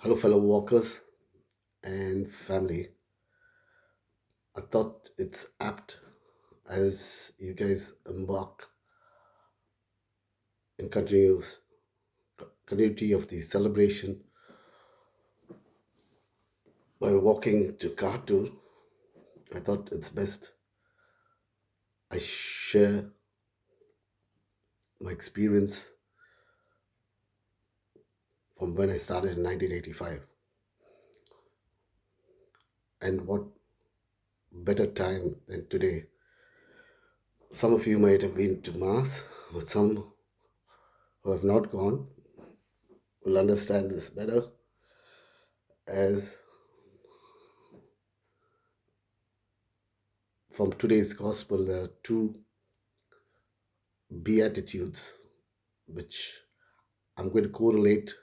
Hello, fellow walkers and family. I thought it's apt as you guys embark in continuity of the celebration by walking to Khartoum. I thought it's best I share my experience from when I started in 1985. And what better time than today? Some of you might have been to Mass, but some who have not gone will understand this better as from today's gospel there are two beatitudes which I'm going to correlate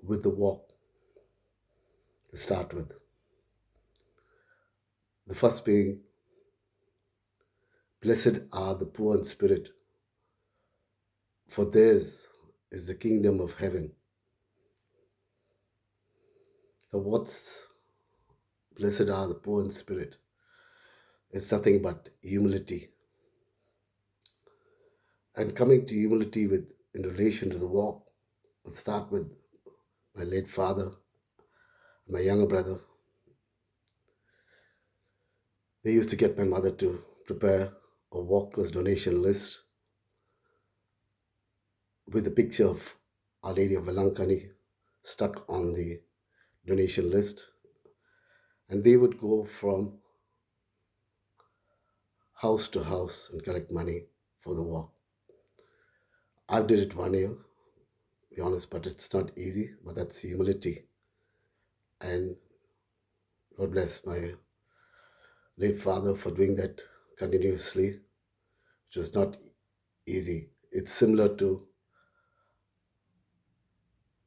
with the walk to start with. The first being, blessed are the poor in spirit, for theirs is the kingdom of heaven. So, what's blessed are the poor in spirit? It's nothing but humility. And coming to humility with in relation to the walk, let's start with my late father, my younger brother. They used to get my mother to prepare a walker's donation list with a picture of Our Lady of Velankanni stuck on the donation list. And they would go from house to house and collect money for the walk. I did it 1 year, to be honest, but it's not easy, but that's humility. And God bless my late father for doing that continuously, which was not easy. It's similar to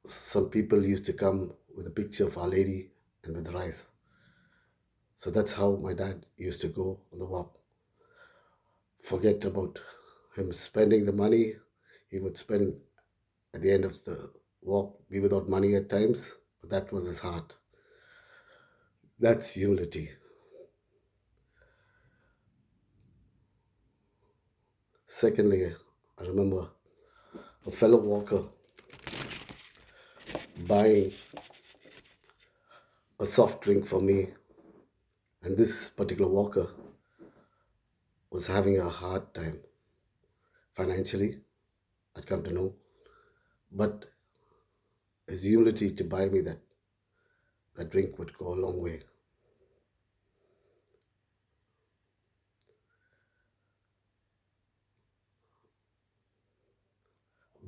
some people used to come with a picture of Our Lady and with rice. So that's how my dad used to go on the walk. Forget about him spending the money. He would spend at the end of the walk, be without money at times, but that was his heart. That's humility. Secondly, I remember a fellow walker buying a soft drink for me, and this particular walker was having a hard time financially, I'd come to know, but his humility to buy me that drink would go a long way.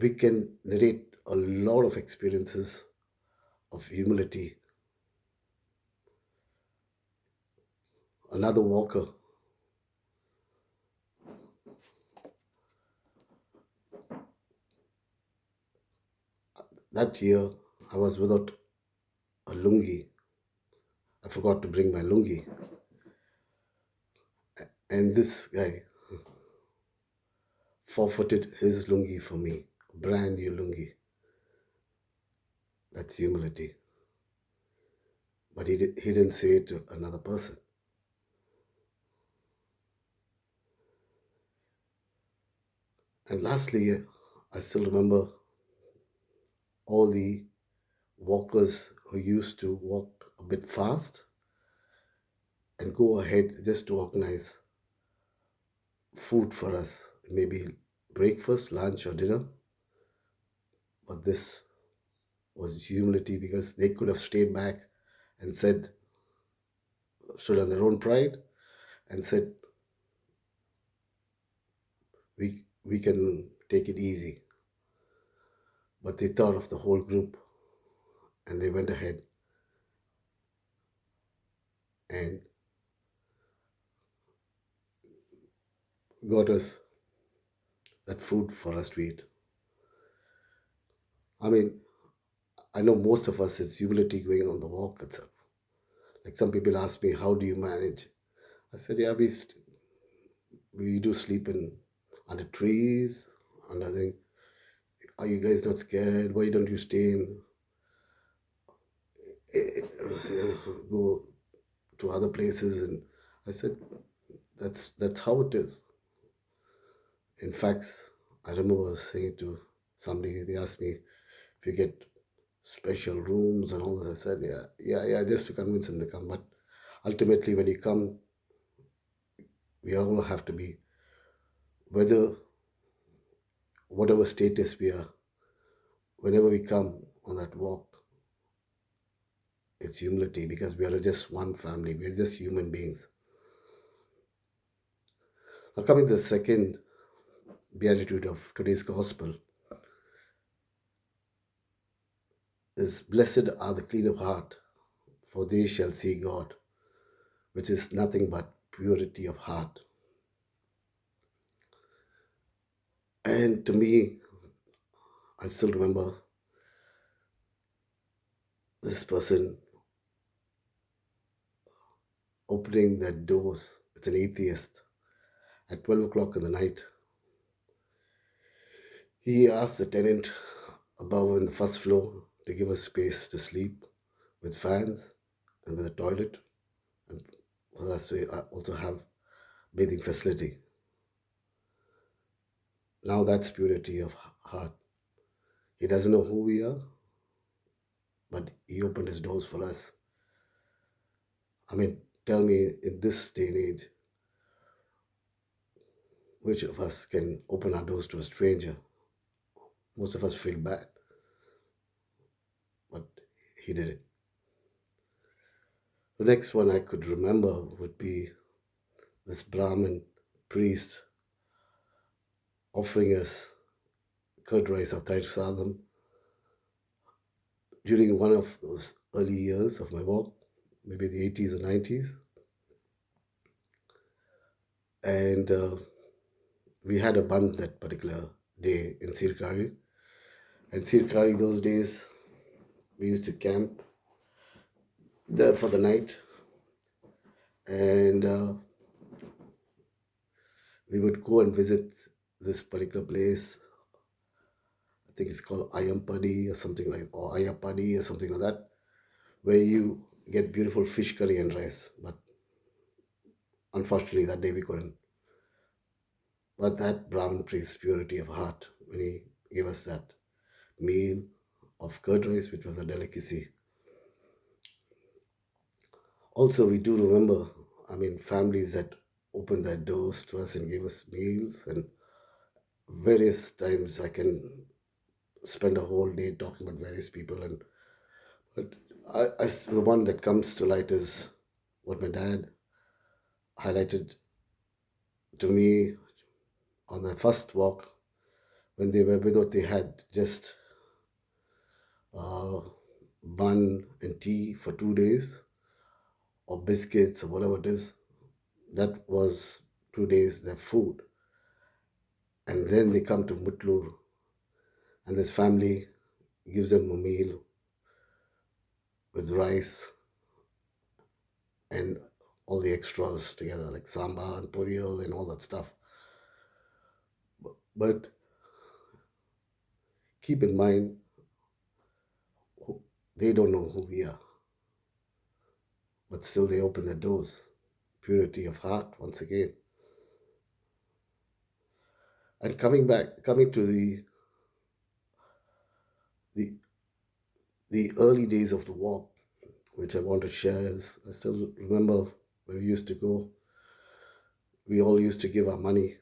We can narrate a lot of experiences of humility. Another walker, that year I was without a lungi. I forgot to bring my lungi. And this guy forfeited his lungi for me, brand new lungi. That's humility. But he didn't say it to another person. And lastly, I still remember all the walkers who used to walk a bit fast and go ahead just to organize food for us, maybe breakfast, lunch, or dinner. But this was humility because they could have stayed back and said, stood on their own pride and said, we can take it easy. But they thought of the whole group and they went ahead and got us that food for us to eat. I mean, I know most of us, it's humility going on the walk itself. Like some people ask me, how do you manage? I said, yeah, we do sleep in under trees, under the, are you guys not scared? Why don't you stay in go to other places. And I said, that's how it is. In fact, I remember saying to somebody, they asked me if you get special rooms and all this. I said, yeah, yeah, yeah, just to convince them to come. But ultimately, when you come, we all have to be, whether whatever status we are, whenever we come on that walk, it's humility because we are just one family. We are just human beings. Now, coming to the second beatitude of today's gospel is blessed are the clean of heart, for they shall see God, which is nothing but purity of heart. And to me, I still remember this person opening their doors. It's an atheist. At 12 o'clock in the night, he asked the tenant above in the first floor to give us space to sleep with fans and with a toilet, and for us to also have bathing facility. Now that's purity of heart. He doesn't know who we are, but he opened his doors for us. I mean, tell me in this day and age, which of us can open our doors to a stranger? Most of us feel bad, but he did it. The next one I could remember would be this Brahmin priest offering us curd rice or Thai sadam during one of those early years of my walk, maybe the 80s or 90s. And we had a band that particular day in Sirkari. And Sirkari, those days, we used to camp there for the night. And we would go and visit this particular place. I think it's called Ayampadi or something like, or Ayapadi or something like that, where you get beautiful fish curry and rice. But unfortunately, that day we couldn't. But that Brahmin priest, purity of heart, when he gave us that meal of curd rice, which was a delicacy. Also, we do remember, I mean, families that opened their doors to us and gave us meals. And various times I can spend a whole day talking about various people. And but the one that comes to light is what my dad highlighted to me on the first walk when they were without they had just uh, bun and tea for 2 days or biscuits or whatever it is. That was 2 days their food. And then they come to Mutlur and this family gives them a meal with rice and all the extras together, like sambar and poriyal and all that stuff. But keep in mind, they don't know who we are, but still they open their doors. Purity of heart, once again. And coming to the the early days of the walk, which I want to share is I still remember when we used to go, we all used to give our money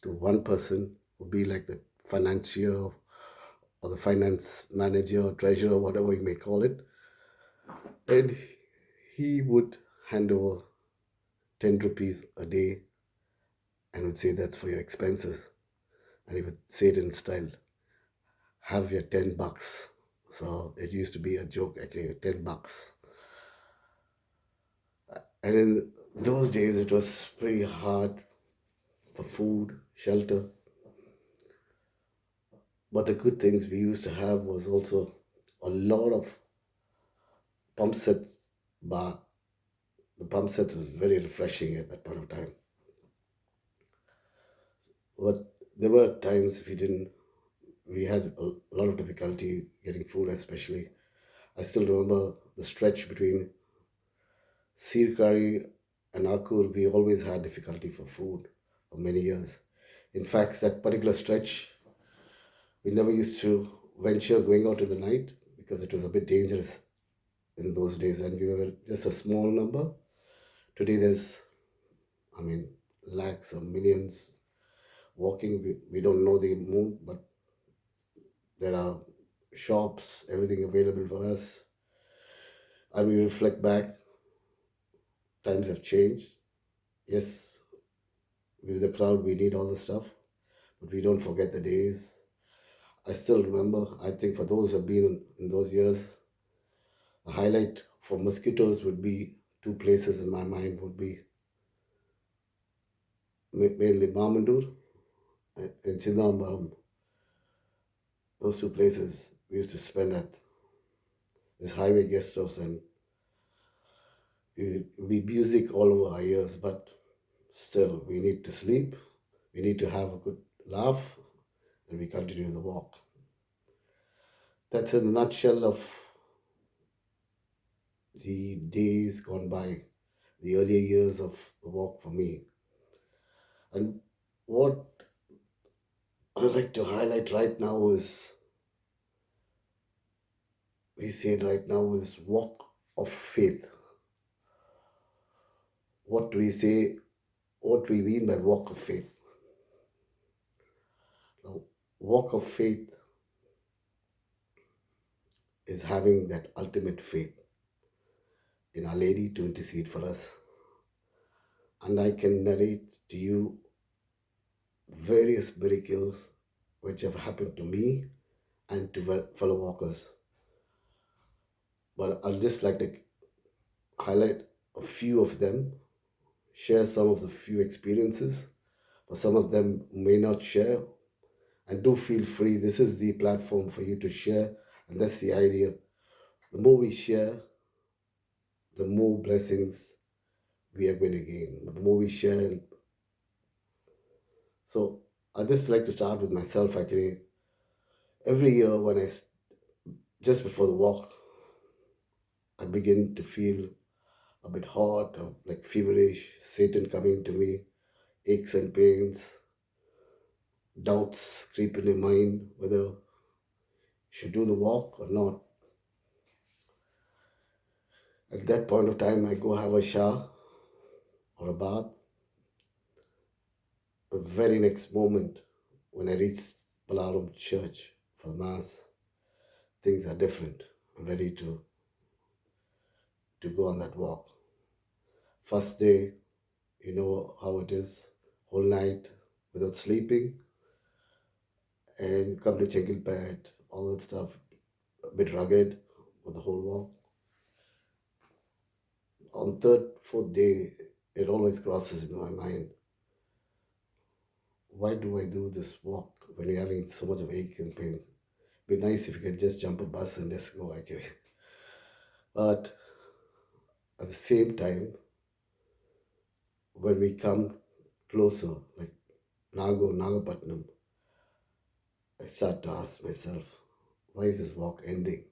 to one person who would be like the financier or the finance manager or treasurer, whatever you may call it. And he would hand over 10 rupees a day and would say, that's for your expenses. And he would say it in style, have your 10 bucks. So it used to be a joke, actually, 10 bucks. And in those days, it was pretty hard for food, shelter. But the good things we used to have was also a lot of pump sets bar. The pump set was very refreshing at that point of time. But there were times we had a lot of difficulty getting food, especially. I still remember the stretch between Sirkari and Akur. We always had difficulty for food for many years. In fact, that particular stretch, we never used to venture going out in the night because it was a bit dangerous in those days, and we were just a small number. Today, there's, I mean, lakhs or millions walking. We don't know the amount, but there are shops, everything available for us. And we reflect back, times have changed. Yes, with the crowd, we need all the stuff, but we don't forget the days. I still remember, I think for those who have been in those years, the highlight for mosquitoes would be two places in my mind would be mainly Mamandur and Chindambaram. Those two places we used to spend at this highway guest house, and it would be music all over our ears, but still we need to sleep, we need to have a good laugh, and we continue the walk. That's in a nutshell of the days gone by, the earlier years of the walk for me. And what I'd like to highlight right now is, we said right now, is walk of faith. What do we say? What we mean by walk of faith? Now, walk of faith is having that ultimate faith in Our Lady to intercede for us. And I can narrate to you various miracles which have happened to me and to fellow walkers. But I'll just like to highlight a few of them, share some of the few experiences. For some of them who may not share, and do feel free. This is the platform for you to share, and that's the idea. The more we share, the more blessings we are going to gain. The more we share, so I just like to start with myself. Actually, every year when just before the walk, I begin to feel a bit hot or like feverish, Satan coming to me, aches and pains, doubts creep in your mind whether you should do the walk or not. At that point of time, I go have a shower or a bath. The very next moment, when I reach Palarum Church for Mass, things are different. I'm ready to go on that walk. First day, you know how it is, whole night without sleeping, and come to Chengalpet, all that stuff, a bit rugged for the whole walk. On third, fourth day, it always crosses in my mind, why do I do this walk when you're having so much of ache and pains? Be nice if you could just jump a bus and just go, actually. But at the same time, when we come closer, like Nagapatnam, I start to ask myself, why is this walk ending?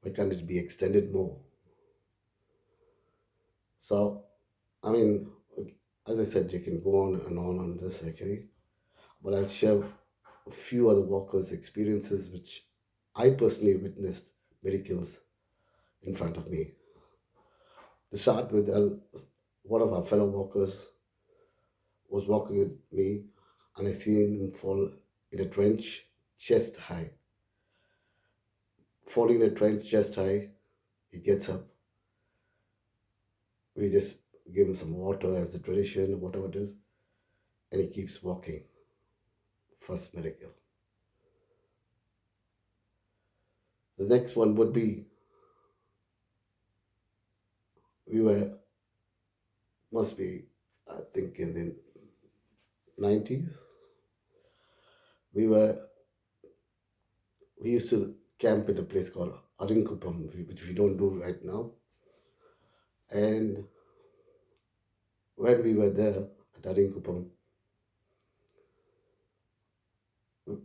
Why can't it be extended more? So, I mean, as I said, you can go on and on this actually, but I'll share a few other walkers' experiences which I personally witnessed miracles in front of me. To start with, one of our fellow walkers was walking with me, and I seen him fall in a trench chest high. Falling in a trench chest high, he gets up. We just give him some water as a tradition, whatever it is, and he keeps walking. First miracle. The next one would be, we were, must be, I think in the 90s, we were, we used to camp in a place called Arinkupam, which we don't do right now. And when we were there at Arinkupam,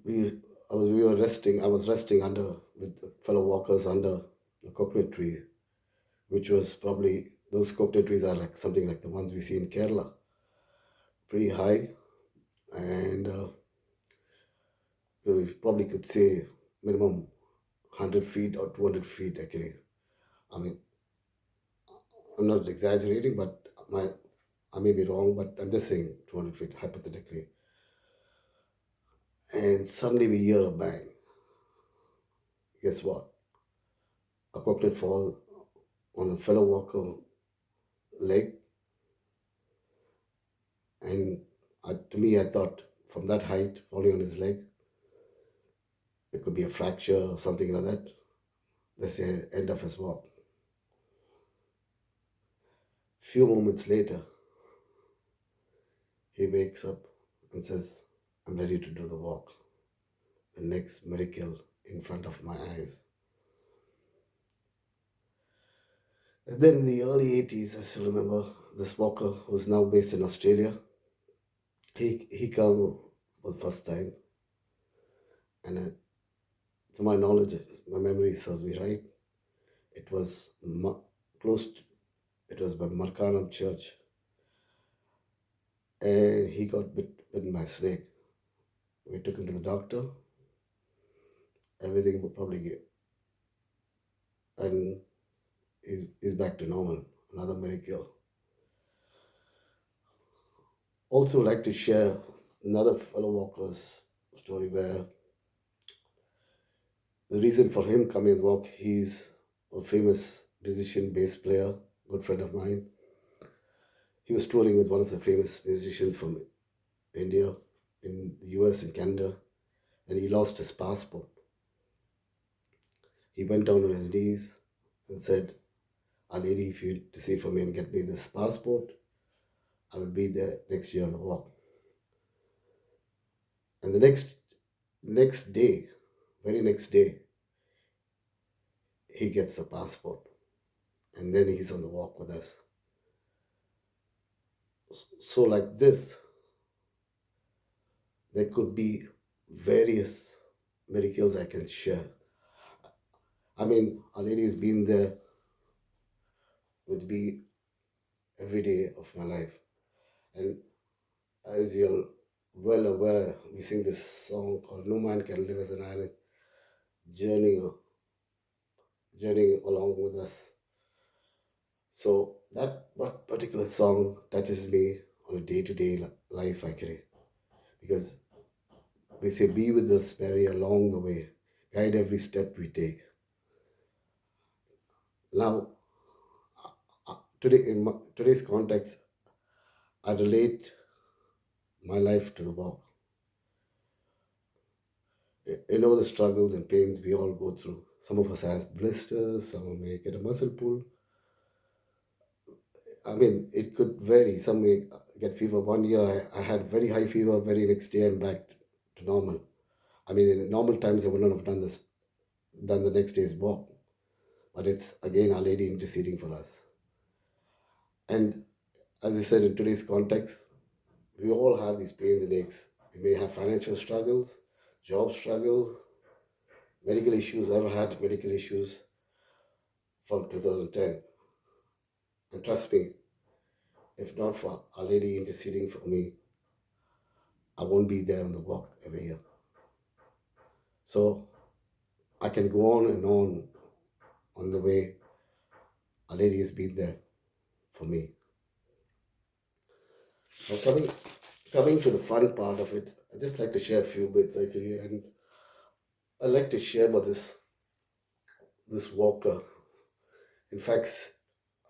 we we were resting. I was resting under with fellow walkers under a coconut tree, which was probably, those coconut trees are like something like the ones we see in Kerala, pretty high, and we probably could say minimum 100 feet or 200 feet actually. I mean, I'm not exaggerating, but I may be wrong, but I'm just saying 200 feet hypothetically. And suddenly we hear a bang. Guess what? A coconut fall on a fellow walker leg, and to me, I thought from that height, falling on his leg, it could be a fracture or something like that. That's the end of his walk. Few moments later, he wakes up and says, "I'm ready to do the walk." The next miracle in front of my eyes. And then in the early 80s, I still remember this walker who's now based in Australia. He came for the first time, and to my knowledge, my memory serves me right. It was close. It was by Markanam Church, and he got bitten by a snake. We took him to the doctor. Everything would probably get, and he's back to normal. Another miracle. Also, like to share another fellow walker's story where the reason for him coming to walk, he's a famous musician, bass player, good friend of mine. He was touring with one of the famous musicians from India, in the US and Canada, and he lost his passport. He went down on his knees and said, "Our Lady, if you intercede for me and get me this passport, I will be there next year on the walk." And the next day, very next day, he gets the passport, and then he's on the walk with us. So, like this, there could be various miracles I can share. I mean, Our Lady has been there with me every day of my life. And as you're well aware, we sing this song called "No Man Can Live as an Island," journeying, journeying along with us. So that what particular song touches me on a day-to-day life actually, because we say, "Be with us, Mary, along the way, guide every step we take." Now, today in today's context, I relate my life to the walk. You know the struggles and pains we all go through. Some of us has blisters, some may get a muscle pull. I mean, it could vary. Some may get fever. One year I had very high fever. Very next day I'm back to normal. I mean, in normal times I wouldn't have done the next day's walk. But it's again Our Lady interceding for us. And as I said, in today's context, we all have these pains and aches. We may have financial struggles, job struggles, medical issues. I've had medical issues from 2010. And trust me, if not for Our Lady interceding for me, I won't be there on the walk every year. So I can go on the way. Our Lady has been there for me. Now coming to the fun part of it, I just like to share a few bits actually, and I like to share about this walker. In fact,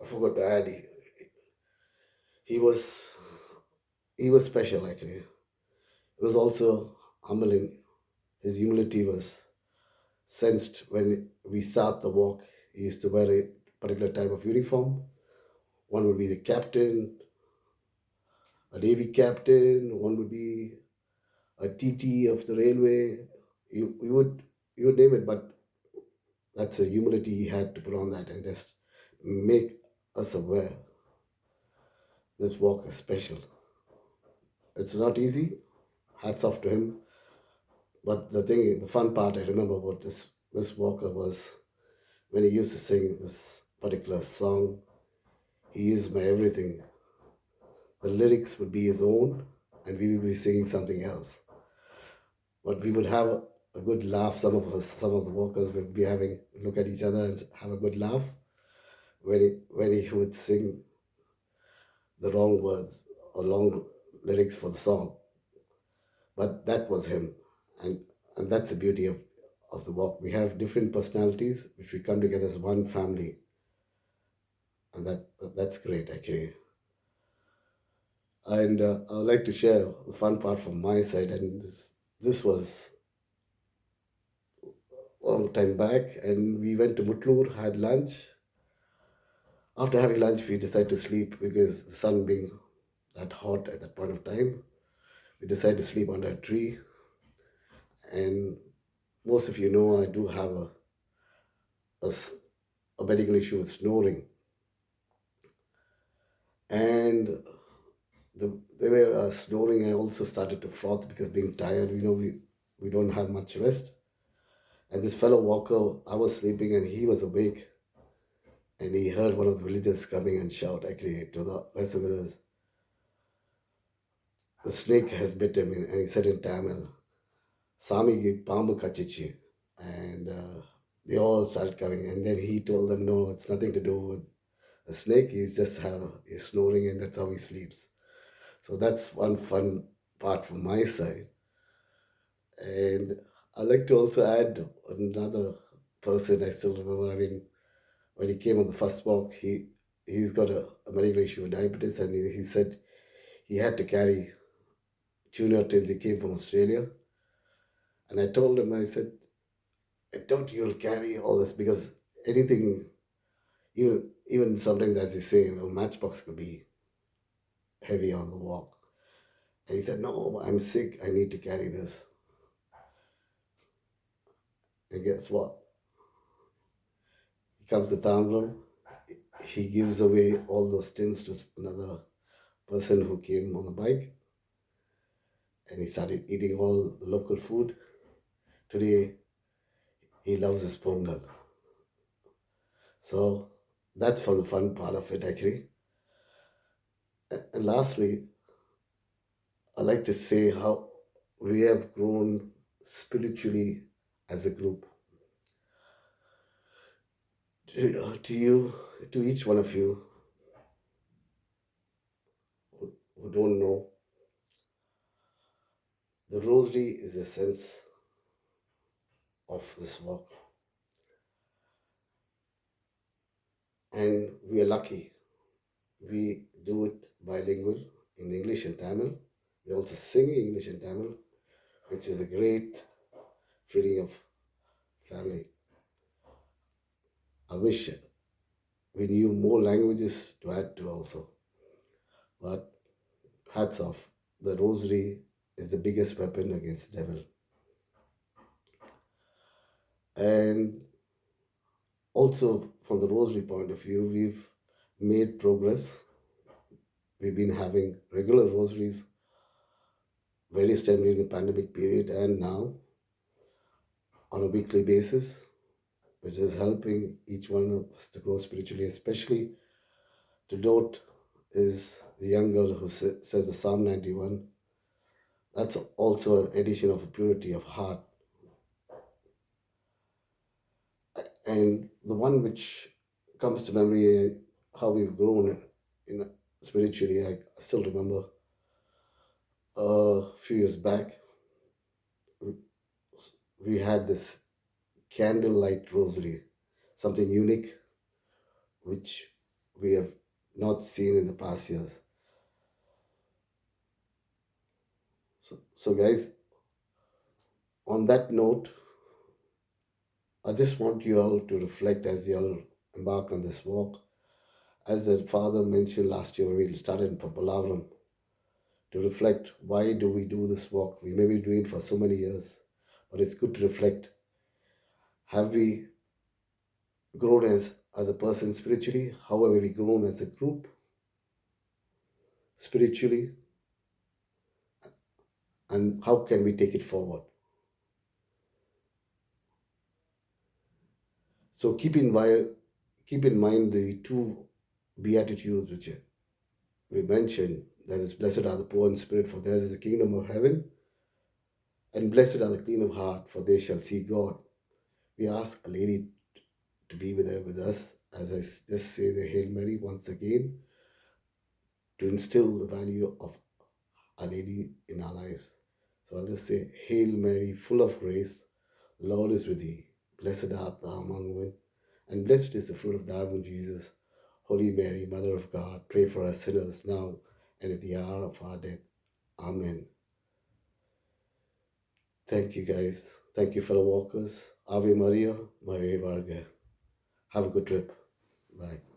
I forgot to add, he was he was special actually. He was also humbling. His humility was sensed when we start the walk. He used to wear a particular type of uniform. One would be the captain, a navy captain. One would be a TT of the railway. You would name it, but that's a humility he had to put on that and just make us aware this walk is special. It's not easy. Hats off to him. But the fun part I remember about this walker was when he used to sing this particular song, He is my everything. The lyrics would be his own, and we would be singing something else. But we would have a good laugh. Some of us, some of the workers would be having look at each other and have a good laugh when he would sing the wrong words or long lyrics for the song. But that was him, and that's the beauty of the walk. We have different personalities which we come together as one family, and that's great actually. And I'd like to share the fun part from my side. And this was a long time back, and we went to Mutlur, had lunch. After having lunch, we decided to sleep because the sun being that hot at that point of time. We decided to sleep under a tree. And most of you know I do have a, s- a medical issue with snoring. And they were snoring. I also started to froth because being tired, we don't have much rest. And this fellow walker, I was sleeping and he was awake, and he heard one of the villagers coming and shout actually to the rest of the villagers, the snake has bit him, and he said in Tamil, Sami ki pambu kachichi. And they all started coming, and then he told them, no, it's nothing to do with a snake. He's snoring, and that's how he sleeps. So that's one fun part from my side. And I'd like to also add another person I still remember. I mean, when he came on the first walk, he's got a medical issue with diabetes, and he said he had to carry tuna tins. He came from Australia, and I told him, I said, I doubt you'll carry all this because anything, even sometimes, as you say, a matchbox could be heavy on the walk. And he said, no, I'm sick. I need to carry this. And guess what? He comes to Tamil. He gives away all those tins to another person who came on the bike, and he started eating all the local food. Today, he loves his pongal. So that's for the fun part of it, actually. And lastly, I like to say how we have grown spiritually as a group. To you, to each one of you who don't know, the rosary is a sense of this walk. And we are lucky. We do it bilingual in English and Tamil. We also sing in English and Tamil, which is a great feeling of family. I wish we knew more languages to add to also. But hats off. The rosary is the biggest weapon against the devil. And also, from the rosary point of view, we've made progress. We've been having regular rosaries various times during the pandemic period and now on a weekly basis, which is helping each one of us to grow spiritually, especially to note is the young girl who says the Psalm 91. That's also an addition of a purity of heart. And the one which comes to memory, how we've grown in spiritually, I still remember a few years back, we we had this candlelight rosary, something unique which we have not seen in the past years. So guys, on that note, I just want you all to reflect as you all embark on this walk. As the father mentioned last year when we started in Papalavam, to reflect why do we do this walk? We may be doing it for so many years, but it's good to reflect. Have we grown as a person spiritually? How have we grown as a group spiritually? And how can we take it forward? So keep in mind the two beatitudes which we mentioned. That is, blessed are the poor in spirit, for theirs is the kingdom of heaven, and blessed are the clean of heart, for they shall see God. We ask a lady to be with us, as I just say the Hail Mary once again, to instill the value of Our Lady in our lives. So I'll just say, Hail Mary, full of grace, the Lord is with thee. Blessed art thou among women, and blessed is the fruit of thy womb, Jesus. Holy Mary, Mother of God, pray for us sinners now and at the hour of our death. Amen. Thank you, guys. Thank you, fellow walkers. Ave Maria, Maria Varga. Have a good trip. Bye.